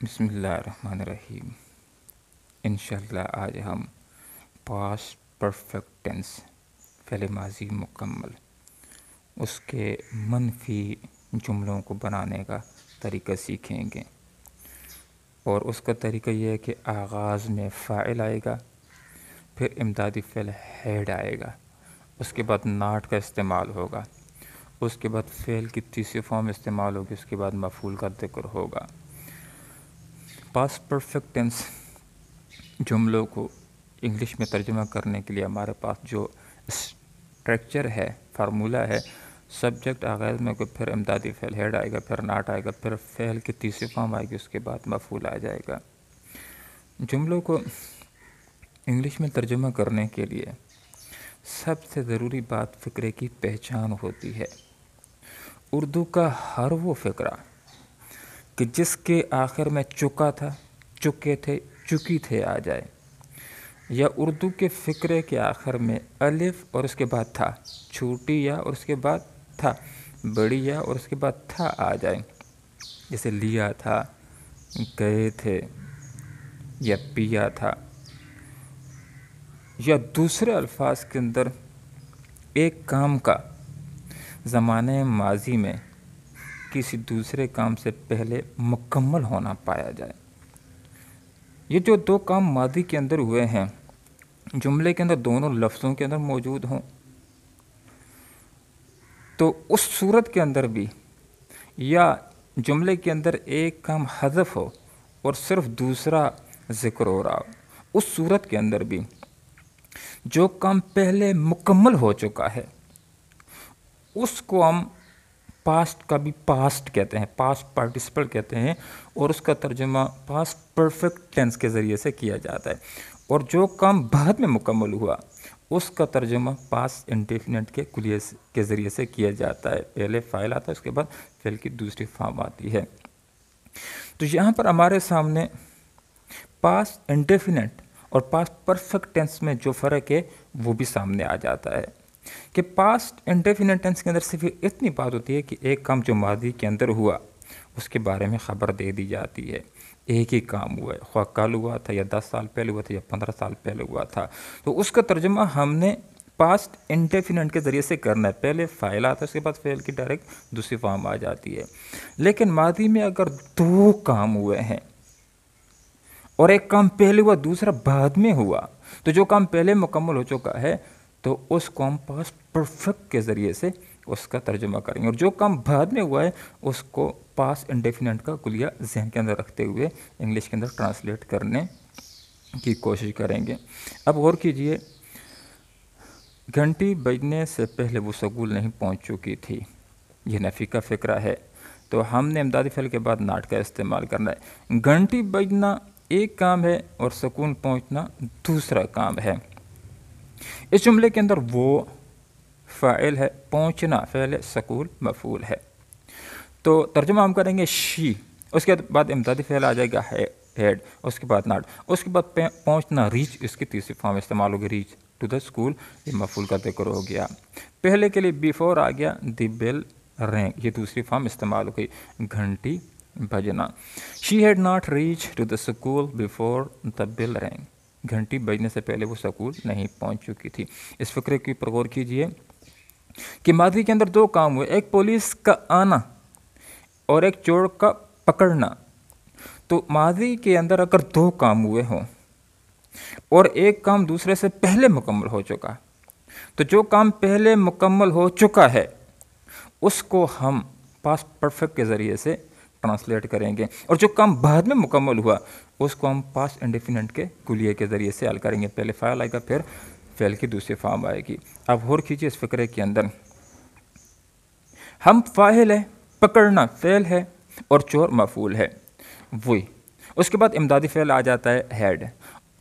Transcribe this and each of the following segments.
بسم اللہ الرحمن الرحیم۔ انشاءاللہ آج ہم پاسٹ پرفیکٹ ٹینس فعل ماضی مکمل اس کے منفی جملوں کو بنانے کا طریقہ سیکھیں گے، اور اس کا طریقہ یہ ہے کہ آغاز میں فاعل آئے گا، پھر امدادی فعل ہیڈ آئے گا، اس کے بعد ناٹ کا استعمال ہوگا، اس کے بعد فعل کی تیسری فارم استعمال ہوگی، اس کے بعد مفعول کا ذکر ہوگا۔ پاسٹ پرفیکٹ ٹینس جملوں کو انگلش میں ترجمہ کرنے کے لیے ہمارے پاس جو اسٹرکچر ہے، فارمولہ ہے، سبجیکٹ آغاز میں کوئی، پھر امدادی فعل ہیڈ آئے گا، پھر ناٹ آئے گا، پھر فعل کی تیسری فارم آئے گی، اس کے بعد مفعول آ جائے گا۔ جملوں کو انگلش میں ترجمہ کرنے کے لیے سب سے ضروری بات فقرے کی پہچان ہوتی ہے۔ اردو کا ہر وہ فقرہ کہ جس کے آخر میں چکا تھا، چکے تھے، چکی تھے آ جائے، یا اردو کے فقرے کے آخر میں الف اور اس کے بعد تھا، چھوٹی یا اور اس کے بعد تھا، بڑی یا اور اس کے بعد تھا آ جائے، جیسے لیا تھا، گئے تھے، یا پیا تھا، یا دوسرے الفاظ کے اندر ایک کام کا زمانہ ماضی میں کسی دوسرے کام سے پہلے مکمل ہونا پایا جائے۔ یہ جو دو کام ماضی کے اندر ہوئے ہیں، جملے کے اندر دونوں لفظوں کے اندر موجود ہوں، تو اس صورت کے اندر بھی، یا جملے کے اندر ایک کام حذف ہو اور صرف دوسرا ذکر ہو رہا ہو، اس صورت کے اندر بھی جو کام پہلے مکمل ہو چکا ہے اس کو ہم پاسٹ کا بھی پاسٹ کہتے ہیں، پاسٹ پارٹیسپل کہتے ہیں، اور اس کا ترجمہ پاسٹ پرفیکٹ ٹینس کے ذریعے سے کیا جاتا ہے۔ اور جو کام بعد میں مکمل ہوا اس کا ترجمہ پاسٹ انڈیفینٹ کے کلیے کے ذریعے سے کیا جاتا ہے۔ پہلے فاعل آتا ہے، اس کے بعد فعل کی دوسری فارم آتی ہے۔ تو یہاں پر ہمارے سامنے پاسٹ انڈیفینٹ اور پاسٹ پرفیکٹ ٹینس میں جو فرق ہے وہ بھی سامنے آ جاتا ہے کہ پاسٹ انڈیفینٹ ٹینس کے اندر صرف اتنی بات ہوتی ہے کہ ایک کام جو ماضی کے اندر ہوا اس کے بارے میں خبر دے دی جاتی ہے۔ ایک ہی کام ہوا ہے، خواہ کل ہوا تھا یا 10 سال پہلے ہوا تھا یا 15 سال پہلے ہوا تھا، تو اس کا ترجمہ ہم نے پاسٹ انڈیفینٹ کے ذریعے سے کرنا ہے۔ پہلے فاعل آتا ہے، اس کے بعد فعل کی ڈائریکٹ دوسری فارم آ جاتی ہے۔ لیکن ماضی میں اگر دو کام ہوئے ہیں اور ایک کام پہلے ہوا دوسرا بعد میں ہوا، تو جو کام پہلے مکمل ہو چکا ہے تو اس کو ہم پاسٹ پرفیکٹ کے ذریعے سے اس کا ترجمہ کریں گے، اور جو کام بعد میں ہوا ہے اس کو پاسٹ انڈیفینٹ کا کلیہ ذہن کے اندر رکھتے ہوئے انگلش کے اندر ٹرانسلیٹ کرنے کی کوشش کریں گے۔ اب غور کیجئے، گھنٹی بجنے سے پہلے وہ سکول نہیں پہنچ چکی تھی، یہ نفی کا فقرہ ہے، تو ہم نے امدادی فعل کے بعد ناٹ کا استعمال کرنا ہے۔ گھنٹی بجنا ایک کام ہے اور سکون پہنچنا دوسرا کام ہے۔ اس جملے کے اندر وہ فاعل ہے، پہنچنا فعل ہے، سکول مفعول ہے۔ تو ترجمہ ہم کریں گے شی، اس کے بعد امدادی فعل آ جائے گا ہیڈ، اس کے بعد ناٹ، اس کے بعد پہنچنا ریچ، اس کی تیسری فارم استعمال ہوگی ریچ ٹو دا اسکول، یہ مفعول کا ذکر ہو گیا۔ پہلے کے لیے بیفور آ گیا، دی بیل رینگ، یہ دوسری فارم استعمال ہو گئی، گھنٹی بجنا۔ She had not reach to the school before the bell rang, گھنٹی بجنے سے پہلے وہ سکول نہیں پہنچ چکی تھی۔ اس فقرے کے اوپر غور کیجئے کہ ماضی کے اندر دو کام ہوئے، ایک پولیس کا آنا اور ایک چور کا پکڑنا۔ تو ماضی کے اندر اگر دو کام ہوئے ہوں اور ایک کام دوسرے سے پہلے مکمل ہو چکا، تو جو کام پہلے مکمل ہو چکا ہے اس کو ہم پاسٹ پرفیکٹ کے ذریعے سے ٹرانسلیٹ کریں گے، اور جو کام بعد میں مکمل ہوا اس کو ہم پاسٹ انڈیفینٹ کے کلیے کے ذریعے سے حل کریں گے۔ پہلے فاعل آئے گا، پھر فعل کی دوسری فارم آئے گی۔ اب غور کیجیے اس فقرے کے اندر، ہم فاعل ہے، پکڑنا فعل ہے، اور چور مفعول ہے، وہی۔ اس کے بعد امدادی فعل آ جاتا ہے ہیڈ،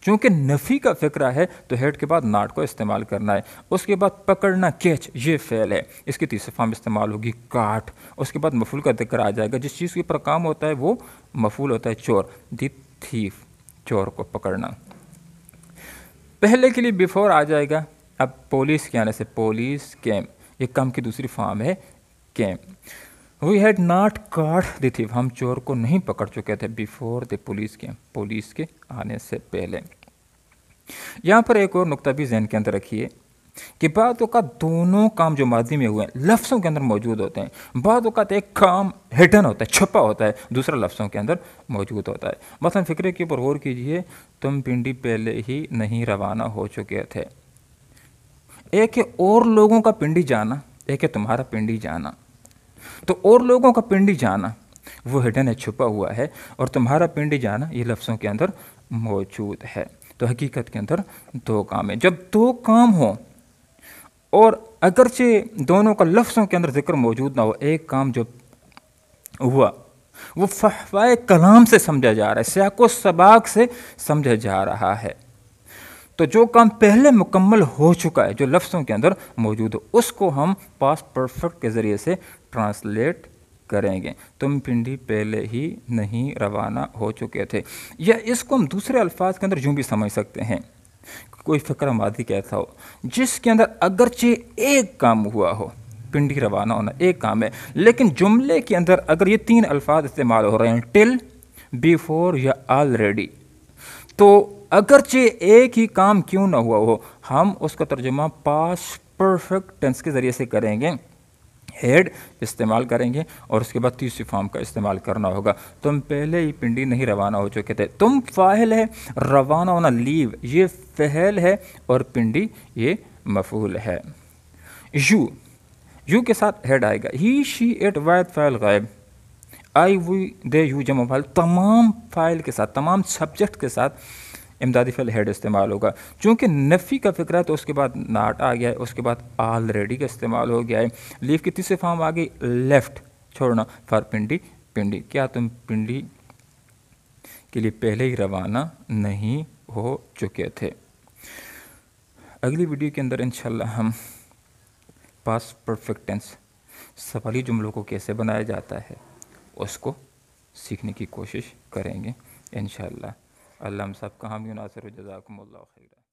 چونکہ نفی کا فقرہ ہے تو ہیڈ کے بعد ناٹ کو استعمال کرنا ہے۔ اس کے بعد پکڑنا کیچ، یہ فعل ہے، اس کی تیسری فارم استعمال ہوگی کاٹ۔ اس کے بعد مفعول کا ذکر آ جائے گا، جس چیز کے اوپر کام ہوتا ہے وہ مفعول ہوتا ہے چور، دی تھیف، چور کو پکڑنا۔ پہلے کے لیے بیفور آ جائے گا، اب پولیس کے آنے سے پولیس کیم، یہ کم کی دوسری فارم ہے came. We had not caught the thief, ہم چور کو نہیں پکڑ چکے تھے، بیفور دی پولیس کے آنے سے پہلے۔ یہاں پر ایک اور نقطہ بھی ذہن کے اندر رکھیے کہ بعض اوقات دونوں کام جو ماضی میں ہوئے ہیں لفظوں کے اندر موجود ہوتے ہیں، بعض اوقات ایک کام ہڈن ہوتا ہے، چھپا ہوتا ہے، دوسرا لفظوں کے اندر موجود ہوتا ہے۔ مثلا فکرے کے اوپر غور کیجئے، تم پنڈی پہلے ہی نہیں روانہ ہو چکے تھے۔ ایک ہے اور لوگوں کا پنڈی جانا، ایک ہے تمہارا پنڈی جانا۔ تو اور لوگوں کا پنڈی جانا وہ ہڈن ہے، چھپا ہوا ہے، اور تمہارا پنڈی جانا یہ لفظوں کے اندر موجود ہے۔ تو حقیقت کے اندر دو کام ہیں۔ جب دو کام ہوں اور اگرچہ دونوں کا لفظوں کے اندر ذکر موجود نہ ہو، ایک کام جو ہوا وہ فحوائے کلام سے سمجھا جا رہا ہے، سیاق و سباق سے سمجھا جا رہا ہے، تو جو کام پہلے مکمل ہو چکا ہے جو لفظوں کے اندر موجود ہو، اس کو ہم پاسٹ پرفیکٹ کے ذریعے سے ٹرانسلیٹ کریں گے۔ تم پنڈی پہلے ہی نہیں روانہ ہو چکے تھے، یا اس کو ہم دوسرے الفاظ کے اندر یوں بھی سمجھ سکتے ہیں، کوئی فقرہ ماضی کیسا ہو جس کے اندر اگرچہ ایک کام ہوا ہو، پنڈی روانہ ہونا ایک کام ہے، لیکن جملے کے اندر اگر یہ تین الفاظ استعمال ہو رہے ہیں، ٹل، بیفور یا آلریڈی، تو اگرچہ ایک ہی کام کیوں نہ ہوا ہو، ہم اس کا ترجمہ پاسٹ پرفیکٹ ٹینس کے ذریعے سے کریں گے، ہیڈ استعمال کریں گے، اور اس کے بعد تیسری فارم کا استعمال کرنا ہوگا۔ تم پہلے ہی پنڈی نہیں روانہ ہو چکے تھے، تم فاعل ہے، روانہ ہونا لیو یہ فعل ہے، اور پنڈی یہ مفعول ہے۔ یو کے ساتھ ہیڈ آئے گا، ہی شی اٹ واحد فاعل غائب، آئی وی دے یو جمع فاعل، تمام فاعل کے ساتھ، تمام سبجیکٹ کے ساتھ امدادی فعل ہیڈ استعمال ہوگا۔ چونکہ نفی کا فکر ہے تو اس کے بعد ناٹ آ گیا ہے، اس کے بعد آلریڈی کا استعمال ہو گیا ہے، لیو کی تیسری فارم آ گئی لیفٹ، چھوڑنا، فار پنڈی، کیا تم پنڈی کے لیے پہلے ہی روانہ نہیں ہو چکے تھے؟ اگلی ویڈیو کے اندر انشاءاللہ ہم پاسٹ پرفیکٹ ٹینس سوالی جملوں کو کیسے بنایا جاتا ہے اس کو سیکھنے کی کوشش کریں گے انشاءاللہ۔ اللہ ہم سب کا حامی و ناصر و جزاکم اللہ خیرہ۔